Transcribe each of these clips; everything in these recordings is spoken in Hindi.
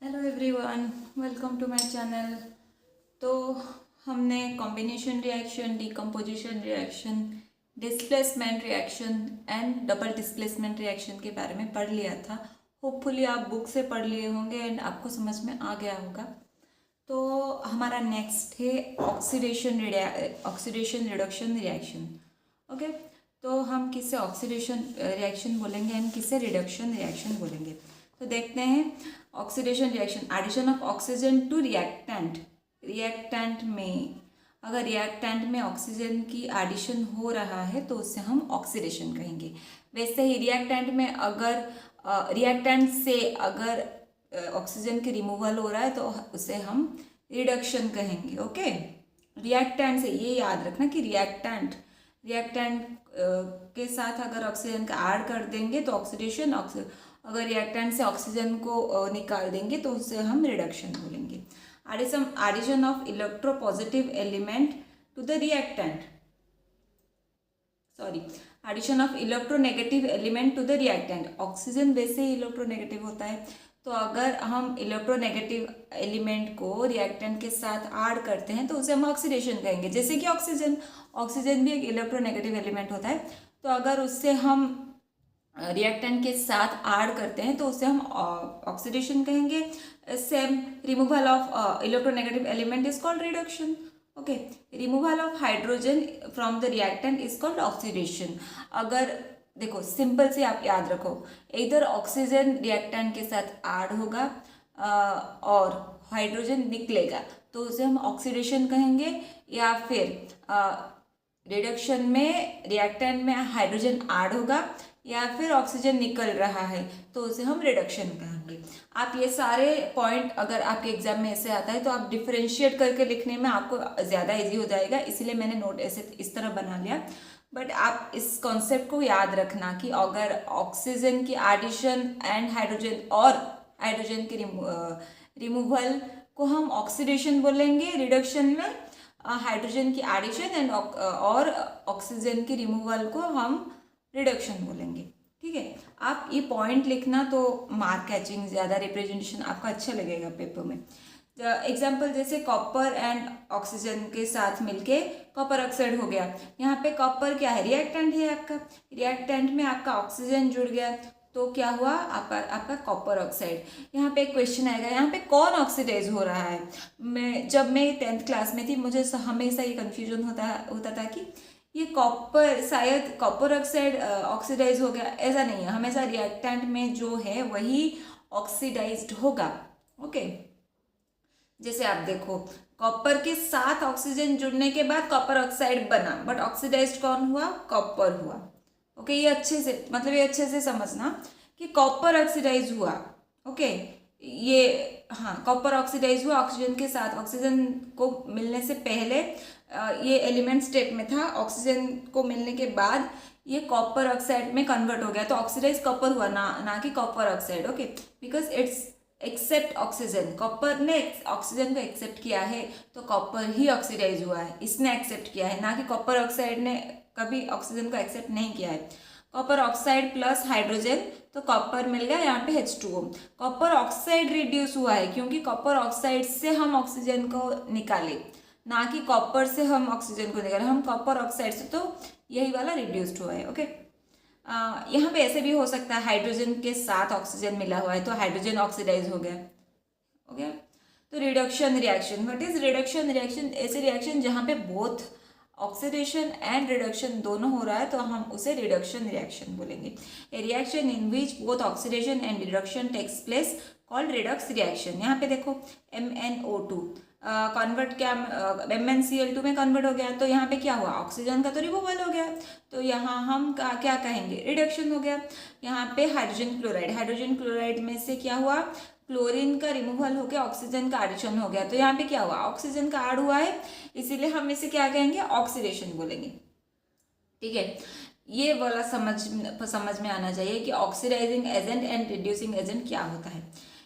Hello everyone, welcome to my channel. तो हमने combination reaction, decomposition reaction, displacement reaction and double displacement reaction के बारे में पढ़ लिया था। होपफुली आप बुक से पढ़ लिए होंगे एंड आपको समझ में आ गया होगा। तो हमारा नेक्स्ट है ऑक्सीडेशन रिडक्शन रिएक्शन। ओके, तो हम किससे ऑक्सीडेशन रिएक्शन बोलेंगे एंड किससे रिडक्शन रिएक्शन बोलेंगे। तो देखते हैं oxidation reaction, addition of oxygen to reactant. Reactant में अगर रिएक्टेंट में ऑक्सीजन की एडिशन हो रहा है तो उससे हम ऑक्सीडेशन कहेंगे। वैसे ही रिएक्टेंट में अगर रिएक्टेंट से अगर ऑक्सीजन की रिमूवल हो रहा है तो उसे हम रिडक्शन कहेंगे। ओके, रिएक्टेंट से ये याद रखना कि रिएक्टेंट के साथ अगर ऑक्सीजन का ऐड कर देंगे तो ऑक्सीडेशन, अगर रिएक्टेंट से ऑक्सीजन को निकाल देंगे तो उससे हम रिडक्शन बोलेंगे। Addition of electropositive element to the reactant, sorry, addition of electronegative element to the reactant. Oxygen वैसे ही इलेक्ट्रोनेगेटिव होता है, तो अगर हम इलेक्ट्रोनेगेटिव एलिमेंट को रिएक्टेंट के साथ ऐड करते हैं तो उसे हम ऑक्सीडेशन कहेंगे। जैसे कि ऑक्सीजन भी एक इलेक्ट्रोनेगेटिव एलिमेंट होता है, तो अगर उससे हम रिएक्टेंट के साथ ऐड करते हैं तो उसे हम ऑक्सीडेशन कहेंगे। Same, removal of electronegative element is called reduction. Okay, removal of hydrogen from the reactant is called oxidation. अगर देखो, सिंपल से आप याद रखो, इधर ऑक्सीजन रिएक्टेंट के साथ ऐड होगा और हाइड्रोजन निकलेगा तो उसे हम ऑक्सीडेशन कहेंगे, या फिर रिडक्शन में रिएक्टेंट में हाइड्रोजन ऐड होगा या फिर ऑक्सीजन निकल रहा है तो उसे हम रिडक्शन कहेंगे। आप ये सारे पॉइंट अगर आपके एग्जाम में ऐसे आता है तो आप डिफरेंशिएट करके लिखने में आपको ज़्यादा इजी हो जाएगा, इसीलिए मैंने नोट ऐसे इस तरह बना लिया। बट आप इस कॉन्सेप्ट को याद रखना कि अगर ऑक्सीजन की एडिशन एंड हाइड्रोजन की रिमूवल को हम ऑक्सीडेशन बोलेंगे, रिडक्शन में हाइड्रोजन की एडिशन एंड और ऑक्सीजन की रिमूवल को हम रिडक्शन बोलेंगे। ठीक है, आप ये पॉइंट लिखना तो मार्क कैचिंग, ज़्यादा रिप्रेजेंटेशन आपका अच्छा लगेगा पेपर में। एग्जाम्पल जैसे कॉपर एंड ऑक्सीजन के साथ मिलके कॉपर ऑक्साइड हो गया। यहाँ पे कॉपर क्या है, रिएक्टेंट है आपका। रिएक्टेंट में आपका ऑक्सीजन जुड़ गया तो क्या हुआ, आपका कॉपर ऑक्साइड। यहाँ पे एक क्वेश्चन आएगा, यहाँ पे कौन ऑक्सीडाइज हो रहा है। जब मैं 10th क्लास में थी मुझे हमेशा ये कन्फ्यूजन होता था कि ये कॉपर, शायद कॉपर ऑक्साइड ऑक्सीडाइज हो गया। ऐसा नहीं है, हमेशा रिएक्टेंट में जो है वही ऑक्सीडाइज्ड होगा। ओके, जैसे आप देखो, कॉपर के साथ ऑक्सीजन जुड़ने के बाद कॉपर ऑक्साइड बना, बट ऑक्सीडाइज्ड कौन हुआ, कॉपर हुआ। ओके, ये अच्छे से, मतलब ये अच्छे से समझना कि कॉपर ऑक्सीडाइज हुआ। ओके, ये हाँ, कॉपर ऑक्सीडाइज हुआ ऑक्सीजन के साथ। ऑक्सीजन को मिलने से पहले ये एलिमेंट स्टेट में था, ऑक्सीजन को मिलने के बाद ये कॉपर ऑक्साइड में कन्वर्ट हो गया तो ऑक्सीडाइज कॉपर हुआ, ना कि copper oxide. Okay, because it's accept oxygen, copper ने ऑक्सीजन को एक्सेप्ट किया है तो कॉपर ही ऑक्सीडाइज हुआ है, इसने एक्सेप्ट किया है, ना कि कॉपर ऑक्साइड ने कभी ऑक्सीजन को एक्सेप्ट नहीं किया है। कॉपर ऑक्साइड प्लस हाइड्रोजन तो कॉपर मिल गया, यहाँ पे H2O। कॉपर ऑक्साइड रिड्यूस हुआ है क्योंकि कॉपर ऑक्साइड से हम ऑक्सीजन को निकाले, ना कि कॉपर से हम ऑक्सीजन को निकाले। हम कॉपर ऑक्साइड से तो यही वाला रिड्यूस्ड हुआ है। ओके, यहाँ पे ऐसे भी हो सकता है, हाइड्रोजन के साथ ऑक्सीजन मिला हुआ है तो हाइड्रोजन ऑक्सीडाइज हो गया। ओके, तो reduction reaction, what is reduction reaction, ऐसे रिएक्शन जहाँ पे बोथ ऑक्सीडेशन एंड रिडक्शन दोनों हो रहा है तो हम उसे रिडक्शन रिएक्शन बोलेंगे। A reaction in which both oxidation and reduction takes place called redox reaction. यहाँ पे देखो MnO2 कन्वर्ट क्या MnCl2 में कन्वर्ट हो गया तो यहाँ पे क्या हुआ, ऑक्सीजन का तो रिमूवल हो गया, तो यहाँ हम क्या कहेंगे, रिडक्शन हो गया। यहाँ पे हाइड्रोजन क्लोराइड में से क्या हुआ, क्लोरीन का रिमूवल हो गया, ऑक्सीजन का एडिशन हो गया, तो यहाँ पे क्या हुआ, ऑक्सीजन का ऐड हुआ है, इसीलिए हम इसे क्या कहेंगे, ऑक्सीडेशन बोलेंगे। ठीक है, ये वाला समझ में आना चाहिए कि oxidizing agent and reducing agent क्या होता है।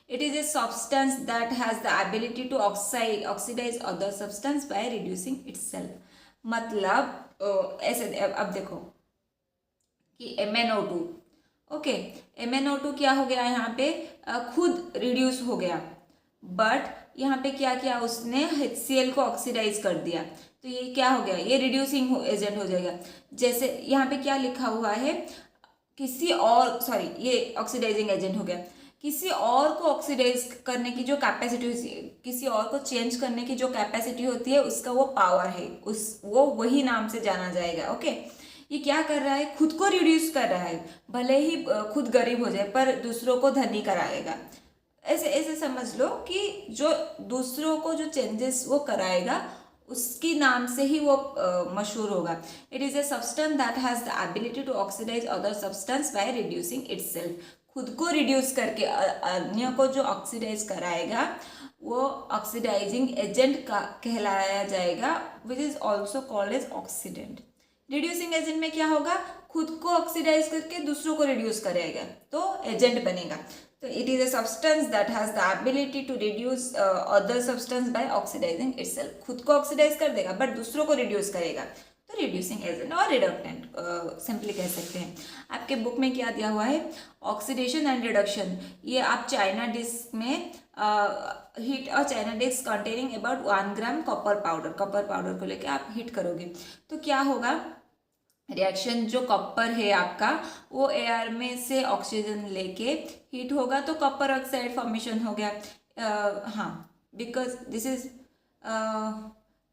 It is a substance that has the ability to oxidize other substance by reducing itself. मतलब ऐसे अब देखो कि MnO2, ओके, MnO2 क्या हो गया, यहाँ पे खुद रिड्यूस हो गया, बट यहाँ पे क्या किया उसने, HCl को ऑक्सीडाइज कर दिया, तो ये क्या हो गया, ये रिड्यूसिंग एजेंट हो जाएगा। जैसे यहाँ पे क्या लिखा हुआ है, किसी और, सॉरी ये ऑक्सीडाइजिंग एजेंट हो गया, किसी और को ऑक्सीडाइज करने की जो कैपेसिटी, किसी और को चेंज करने की जो कैपेसिटी होती है उसका वो पावर है, उस वो वही नाम से जाना जाएगा। ओके, ये क्या कर रहा है, खुद को रिड्यूस कर रहा है, भले ही खुद गरीब हो जाए पर दूसरों को धनी कराएगा। ऐसे ऐसे समझ लो कि जो दूसरों को जो चेंजेस वो कराएगा उसकी नाम से ही वो मशहूर होगा। It is a substance that has the ability to oxidize other substance by reducing itself. खुद को रिड्यूस करके अन्य को जो ऑक्सीडाइज कराएगा वो ऑक्सीडाइजिंग एजेंट का कहलाया जाएगा, which is also called as oxidant. Reducing agent में क्या होगा, खुद को ऑक्सीडाइज करके दूसरों को रिड्यूस करेगा तो एजेंट बनेगा। तो it is a substance that has the ability to reduce other substance by oxidizing itself. खुद को ऑक्सीडाइज कर देगा बट दूसरों को रिड्यूस करेगा, तो रिड्यूसिंग एजेंट और रिडक्टेंट सिंपली कह सकते हैं। आपके बुक में क्या दिया हुआ है, ऑक्सीडेशन एंड रिडक्शन। ये आप चाइना डिस्क में हीट और china disc containing about 1 gram copper powder को लेके आप हीट करोगे तो क्या होगा, रिएक्शन जो कॉपर है आपका वो एयर में से ऑक्सीजन लेके हीट होगा तो कॉपर ऑक्साइड फॉर्मेशन हो गया। हाँ, because this is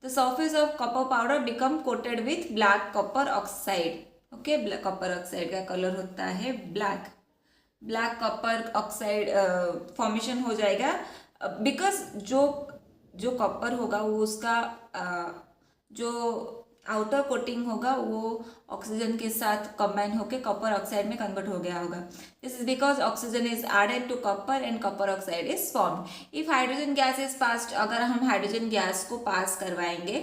the surface of copper powder become coated with black copper oxide. Okay, copper oxide का कलर होता है ब्लैक कॉपर ऑक्साइड फॉर्मेशन हो जाएगा, बिकॉज जो कॉपर होगा वो उसका जो आउटर कोटिंग होगा वो ऑक्सीजन के साथ कंबाइन होकर कॉपर ऑक्साइड में कन्वर्ट हो गया होगा। This is because oxygen is added to copper and copper oxide is formed. If hydrogen gas is passed, अगर हम हाइड्रोजन गैस को पास करवाएंगे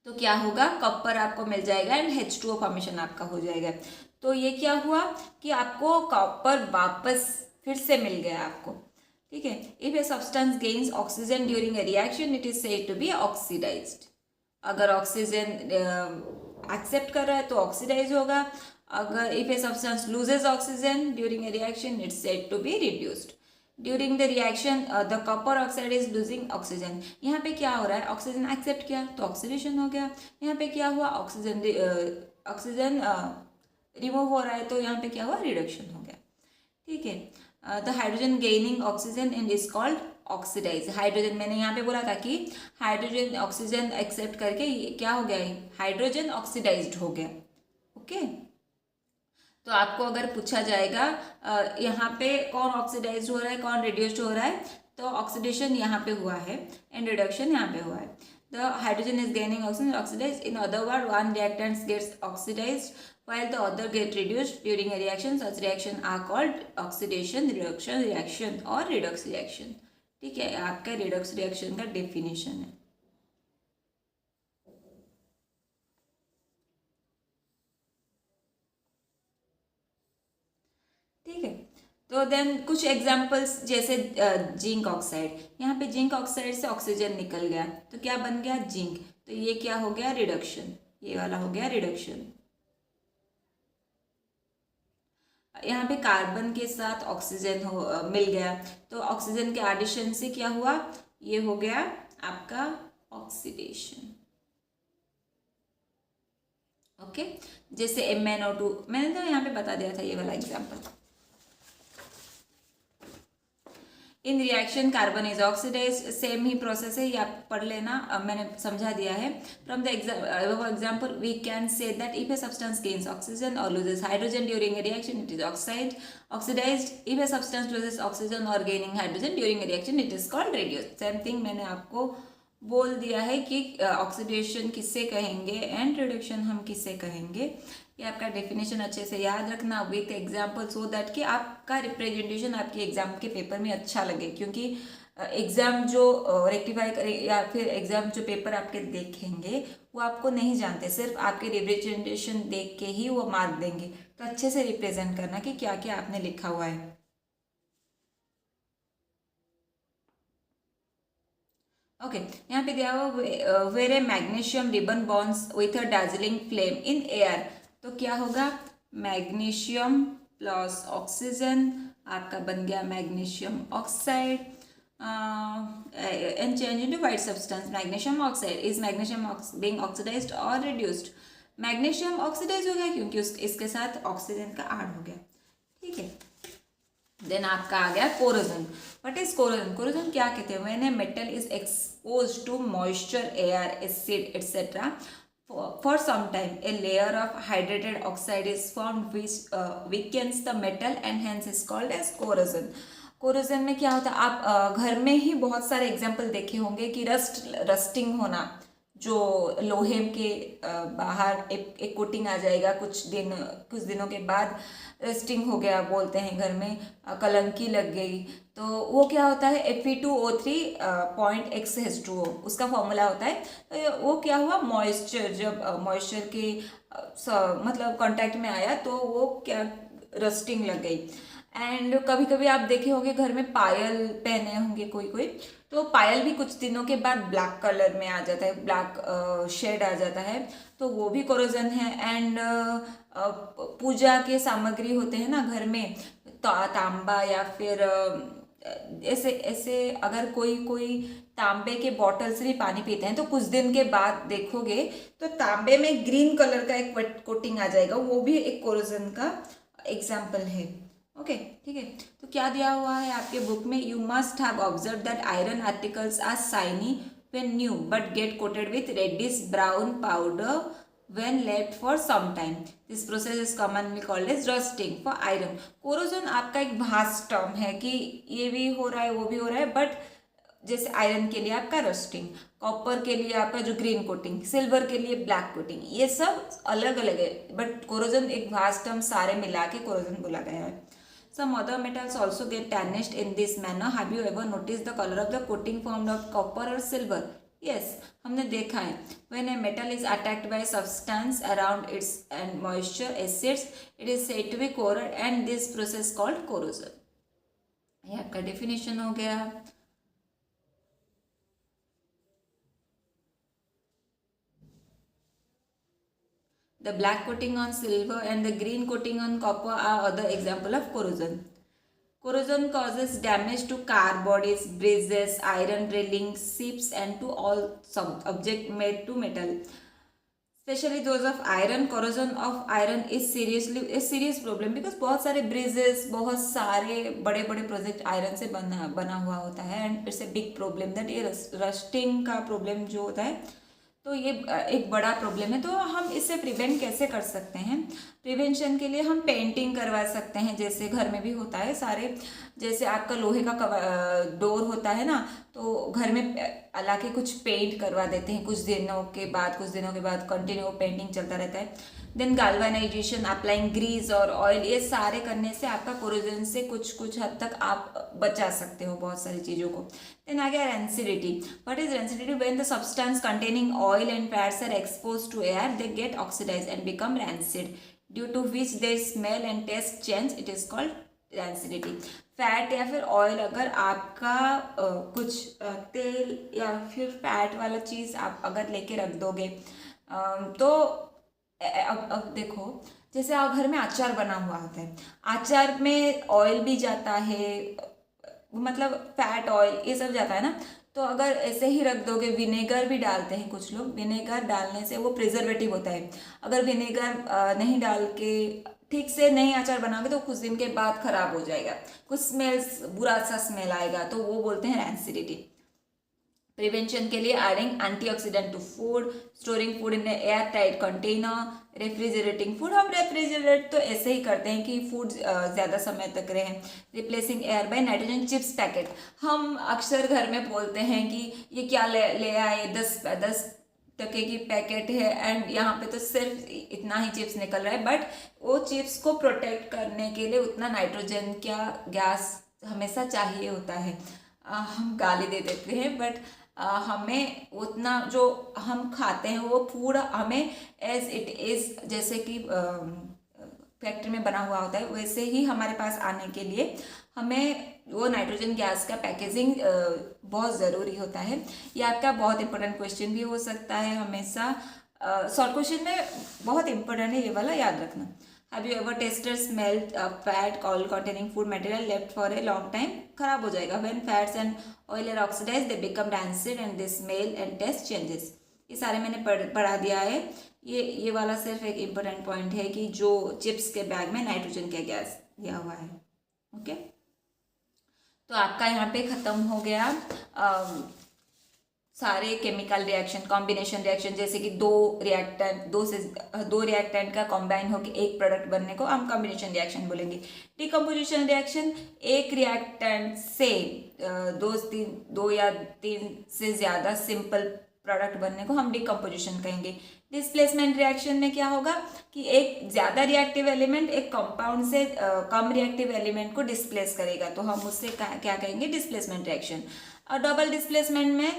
तो क्या होगा, कॉपर आपको मिल जाएगा एंड H2O फॉर्मेशन आपका हो जाएगा। तो ये क्या हुआ कि आपको कॉपर वापस फिर से मिल गया आपको, ठीक है। If a substance gains oxygen during a reaction it is said to be oxidized. अगर ऑक्सीजन एक्सेप्ट कर रहा है तो ऑक्सीडाइज होगा, अगर if a substance loses oxygen during a reaction it's said to be reduced. During the reaction the copper oxide is losing oxygen. यहाँ पे क्या हो रहा है, ऑक्सीजन एक्सेप्ट किया तो ऑक्सीडेशन हो गया, यहाँ पे क्या हुआ, ऑक्सीजन रिमूव हो रहा है तो यहाँ पे क्या हुआ, रिडक्शन हो गया, ठीक है। The hydrogen gaining oxygen and is called oxidize. Hydrogen, मैंने यहाँ पे बोला था कि हाइड्रोजन ऑक्सीजन एक्सेप्ट करके क्या हो गया, हाइड्रोजन ऑक्सीडाइज्ड हो गया। ओके, तो आपको अगर पूछा जाएगा यहाँ पे कौन ऑक्सीडाइज हो रहा है कौन रिड्यूस्ड हो रहा है, तो ऑक्सीडेशन यहाँ पे हुआ है एंड रिडक्शन यहाँ पे हुआ है। The hydrogen is gaining oxygen oxidize, in other word one reactant gets oxidized while the other get reduced during a reaction. Such reaction are called oxidation reduction reaction और redox reaction। ठीक है, आपका redox reaction का definition है। ठीक है, तो देन कुछ एग्जांपल्स जैसे जिंक ऑक्साइड, यहाँ पे जिंक ऑक्साइड से ऑक्सीजन निकल गया तो क्या बन गया, जिंक। तो ये क्या हो गया, रिडक्शन, ये वाला हो गया रिडक्शन। यहाँ पे कार्बन के साथ ऑक्सीजन मिल गया तो ऑक्सीजन के एडिशन से क्या हुआ, ये हो गया आपका ऑक्सीडेशन। ओके, जैसे MnO2, मैंने तो यहाँ पे बता दिया था ये वाला example. In reaction carbon is oxidize, same ही प्रोसेस है, ये आप पढ़ लेना, अब मैंने समझा दिया है। From the example we can say that if a substance gains oxygen और loses hydrogen during a reaction it is oxidised. If a substance loses oxygen और gaining hydrogen during a reaction it is called reduced. Same thing मैंने आपको बोल दिया है कि ऑक्सीडेशन किससे कहेंगे एंड रिडक्शन हम किससे कहेंगे। ये आपका डेफिनेशन अच्छे से याद रखना विथ एग्जाम्पल, सो दैट कि आपका रिप्रेजेंटेशन आपके एग्जाम के पेपर में अच्छा लगे, क्योंकि एग्ज़ाम जो रेक्टिफाई करे या फिर एग्ज़ाम जो पेपर आपके देखेंगे वो आपको नहीं जानते, सिर्फ आपके रिप्रेजेंटेशन देख के ही वो मार्क देंगे। तो अच्छे से रिप्रेजेंट करना कि क्या क्या आपने लिखा हुआ है। ओके, यहाँ पे दिया हुआ where a magnesium ribbon burns with a dazzling flame in air, तो क्या होगा, मैग्नीशियम प्लस ऑक्सीजन आपका बन गया magnesium oxide. and change into white substance. Magnesium oxide, is magnesium being oxidized or reduced? Magnesium oxidize हो गया क्योंकि इसके साथ ऑक्सीजन का ऐड हो गया, ठीक है। देन आपका आ गया corrosion. What is corrosion? Corrosion क्या कहते हैं? When a metal is expose to moisture, air, acid etcetera for some time, a layer of hydrated oxide is formed which weakens the metal and hence is called as corrosion. Corrosion में क्या होता है? आप घर में ही बहुत सारे एग्जाम्पल देखे होंगे कि रस्टिंग होना, जो लोहे के बाहर एक कोटिंग आ जाएगा, कुछ दिनों के बाद रस्टिंग हो गया, बोलते हैं घर में कलंकी लग गई, तो वो क्या होता है? Fe2O3.X2O उसका फॉर्मूला होता है। तो वो क्या हुआ? मॉइस्चर, जब मॉइस्चर के मतलब कांटेक्ट में आया तो वो क्या रस्टिंग लग गई। एंड कभी कभी आप देखे होंगे घर में पायल पहने होंगे कोई, तो पायल भी कुछ दिनों के बाद ब्लैक कलर में आ जाता है, ब्लैक शेड आ जाता है, तो वो भी कोरोजन है। एंड पूजा के सामग्री होते हैं ना घर में, तांबा या फिर ऐसे अगर कोई तांबे के बॉटल से भी पानी पीते हैं तो कुछ दिन के बाद देखोगे तो तांबे में ग्रीन कलर का एक कोटिंग आ जाएगा, वो भी एक कोरोजन का एग्जाम्पल है। ओके, ठीक है। तो क्या दिया हुआ है आपके बुक में? You must have observe that iron articles are shiny when new but get coated with reddish brown powder when left for some time. This process is commonly called as rusting for iron. Corrosion आपका एक भास्ट टर्म है कि ये भी हो रहा है वो भी हो रहा है, बट जैसे आयरन के लिए आपका रस्टिंग, कॉपर के लिए आपका जो ग्रीन कोटिंग, सिल्वर के लिए ब्लैक कोटिंग, ये सब अलग अलग है, बट कोरोजन एक भास्ट टर्म सारे मिला के कोरोजन बोला गया है। Some other metals also get tarnished in this manner. Have you ever noticed the color of the coating formed of copper or silver? Yes, हमने देखा है। When a metal is attacked by a substance around its and moisture, acids, it is said to be corroded and this process called corrosion. ये आपका definition हो गया। The black coating on silver and the green coating on copper are other example of corrosion. Corrosion causes damage to car bodies, bridges, iron railings, ships and to all objects made to metal. Especially those of iron. Corrosion of iron is a serious problem because बहुत सारे ब्रिजेस, बहुत सारे बड़े बड़े प्रोजेक्ट आयरन से बना हुआ होता है and it's a big problem that ये रस्टिंग का प्रॉब्लम जो होता है, तो ये एक बड़ा प्रॉब्लम है। तो हम इससे प्रिवेंट कैसे कर सकते हैं? प्रिवेंशन के लिए हम पेंटिंग करवा सकते हैं, जैसे घर में भी होता है सारे, जैसे आपका लोहे का डोर होता है ना, तो घर में हालांकि कुछ पेंट करवा देते हैं, कुछ दिनों के बाद कंटिन्यू पेंटिंग चलता रहता है। देन गाल्वानाइजेशन, अप्लाइंग ग्रीस और ऑयल, ये सारे करने से आपका कोरोजन से कुछ हद तक आप बचा सकते हो बहुत सारी चीज़ों को। देन आ गया rancidity. What is rancidity? When the substance containing oil and fats are expose to air they get oxidize and become rancid due to which their smell and taste change, it is called rancidity. Fat या फिर ऑयल, अगर आपका कुछ तेल या फिर फैट वाला चीज़ आप अगर लेके रख दोगे तो अब देखो, जैसे आप घर में अचार बना हुआ होता है, अचार में ऑयल भी जाता है, मतलब फैट ऑयल ये सब जाता है ना, तो अगर ऐसे ही रख दोगे, विनेगर भी डालते हैं कुछ लोग, विनेगर डालने से वो प्रिजर्वेटिव होता है, अगर विनेगर नहीं डाल के ठीक से नहीं अचार बनाओगे तो कुछ दिन के बाद खराब हो जाएगा, कुछ स्मेल्स बुरा सा स्मेल आएगा, तो वो बोलते हैं रैंसिडिटी। प्रिवेंशन के लिए adding antioxidant to food, storing food in airtight container, refrigerating food. हम रेफ्रिजरेट तो ऐसे ही करते हैं कि फूड ज़्यादा समय तक रहे। Replacing air by nitrogen chips packet, हम अक्सर घर में बोलते हैं कि ये क्या ले आए, 10 टके की पैकेट है एंड यहाँ पे तो सिर्फ इतना ही चिप्स निकल रहा है, बट वो चिप्स को प्रोटेक्ट करने के लिए उतना नाइट्रोजन का गैस हमेशा चाहिए होता है। हम गाली दे देते हैं, बट हमें उतना जो हम खाते हैं वो फूड हमें एज इट इज़, जैसे कि फैक्ट्री में बना हुआ होता है वैसे ही हमारे पास आने के लिए हमें वो नाइट्रोजन गैस का पैकेजिंग बहुत ज़रूरी होता है। ये आपका बहुत इंपॉर्टेंट क्वेश्चन भी हो सकता है, हमेशा शॉर्ट क्वेश्चन में बहुत इंपॉर्टेंट है ये वाला, याद रखना। Have you ever tasted smell fat oil containing food material left for a long time? खराब हो जाएगा. When fats and oil are oxidise they become rancid and they smell and taste changes. ये सारे मैंने पढ़ा दिया है. ये वाला सिर्फ एक इम्पोर्टेंट पॉइंट है कि जो चिप्स के बैग में नाइट्रोजन का गैस दिया हुआ है. ओके, तो आपका यहाँ पे ख़त्म हो गया सारे केमिकल रिएक्शन, कॉम्बिनेशन रिएक्शन, जैसे कि दो रिएक्टेंट का कॉम्बाइन होकर एक प्रोडक्ट बनने को हम कॉम्बिनेशन रिएक्शन बोलेंगे. डिकम्पोजिशन रिएक्शन, एक रिएक्टेंट से दो या तीन से ज़्यादा सिंपल प्रोडक्ट बनने को हम डिकम्पोजिशन कहेंगे. डिस्प्लेसमेंट रिएक्शन में क्या होगा कि एक ज़्यादा रिएक्टिव एलिमेंट एक कंपाउंड से कम रिएक्टिव एलिमेंट को डिस्प्लेस करेगा, तो हम उससे क्या कहेंगे? Displacement reaction. और डबल डिस्प्लेसमेंट में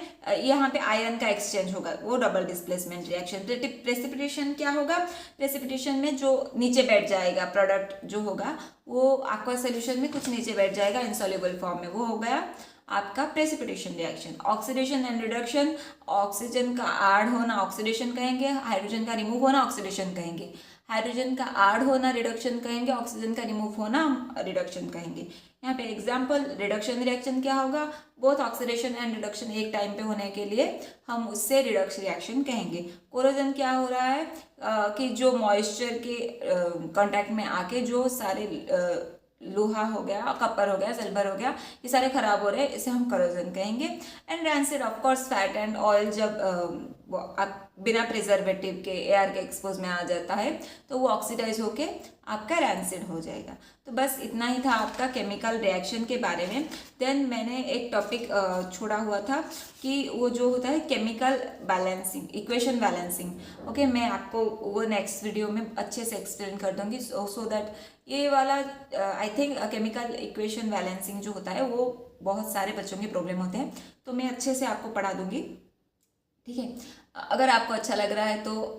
यहाँ पे आयन का एक्सचेंज होगा, वो डबल डिस्प्लेसमेंट रिएक्शन. प्रेसिपिटेशन क्या होगा? प्रेसिपिटेशन में जो नीचे बैठ जाएगा प्रोडक्ट जो होगा वो aqueous सोल्यूशन में कुछ नीचे बैठ जाएगा इनसॉल्युबल फॉर्म में, वो हो गया आपका precipitation reaction. Oxidation and reduction, oxygen का ऐड होना ऑक्सीडेशन कहेंगे, हाइड्रोजन का रिमूव होना ऑक्सीडेशन कहेंगे. हाइड्रोजन का ऐड होना रिडक्शन कहेंगे, ऑक्सीजन का रिमूव होना हम रिडक्शन कहेंगे. यहाँ पे एग्जाम्पल रिडक्शन रिएक्शन क्या होगा? बोथ ऑक्सीडेशन एंड रिडक्शन एक टाइम पे होने के लिए हम उससे रिडक्स रिएक्शन कहेंगे. कोरोजन क्या हो रहा है कि जो मॉइस्चर के कांटेक्ट में आके जो सारे लोहा हो गया, कॉपर हो गया, सिल्वर हो गया, ये सारे खराब हो रहे हैं, इसे हम करोजन कहेंगे. And rancid of course fat and oil जब बिना प्रिजर्वेटिव के एयर के एक्सपोज में आ जाता है तो वो ऑक्सीडाइज होके आपका रैंसिड हो जाएगा. तो बस इतना ही था आपका केमिकल रिएक्शन के बारे में. देन मैंने एक टॉपिक छोड़ा हुआ था कि वो जो होता है chemical balancing, equation balancing. Okay, मैं आपको वो नेक्स्ट वीडियो में अच्छे से एक्सप्लेन कर दूंगी सो दैट ये वाला I think chemical equation balancing जो होता है वो बहुत सारे बच्चों के प्रॉब्लम होते हैं, तो मैं अच्छे से आपको पढ़ा दूंगी. ठीक है, अगर आपको अच्छा लग रहा है तो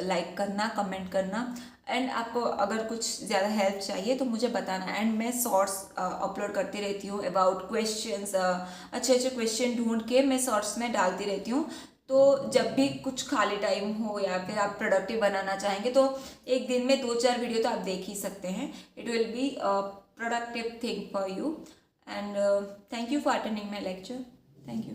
लाइक करना, कमेंट करना. एंड आपको अगर कुछ ज़्यादा हेल्प चाहिए तो मुझे बताना. एंड मैं शॉर्ट्स अपलोड करती रहती हूँ अबाउट क्वेश्चंस, अच्छे क्वेश्चन ढूंढ के मैं शॉर्ट्स में डालती रहती हूँ. तो जब भी कुछ खाली टाइम हो या फिर आप प्रोडक्टिव बनाना चाहेंगे तो एक दिन में 2-4 वीडियो तो आप देख ही सकते हैं. It will be productive thing for you. And thank you for attending my lecture. Thank you.